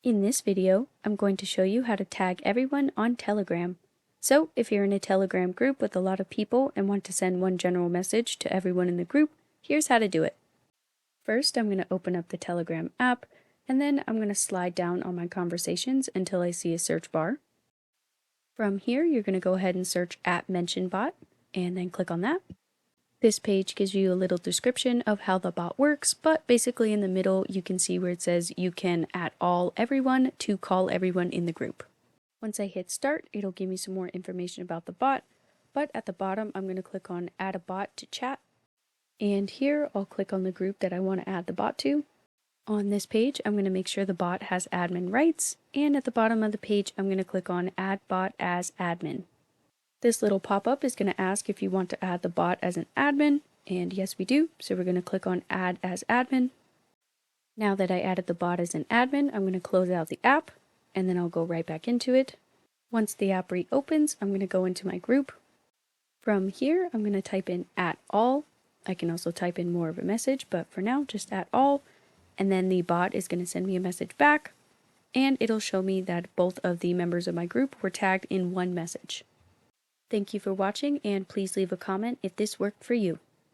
In this video, I'm going to show you how to tag everyone on Telegram. So if you're in a Telegram group with a lot of people and want to send one general message to everyone in the group, here's how to do it. First, I'm going to open up the Telegram app, and then I'm going to slide down on my conversations until I see a search bar. From here, you're going to go ahead and search @mentionbot, and then click on that. This page gives you a little description of how the bot works, but basically in the middle you can see where it says you can @everyone to call everyone in the group. Once I hit start, it'll give me some more information about the bot, but at the bottom I'm going to click on add a bot to chat, and here I'll click on the group that I want to add the bot to. On this page I'm going to make sure the bot has admin rights, and at the bottom of the page I'm going to click on add bot as admin. This little pop-up is going to ask if you want to add the bot as an admin, and yes we do, so we're going to click on add as admin. Now that I added the bot as an admin, I'm going to close out the app, and then I'll go right back into it. Once the app reopens, I'm going to go into my group. From here, I'm going to type in @all. I can also type in more of a message, but for now, just @all, and then the bot is going to send me a message back, and it'll show me that both of the members of my group were tagged in one message. Thank you for watching, and please leave a comment if this worked for you.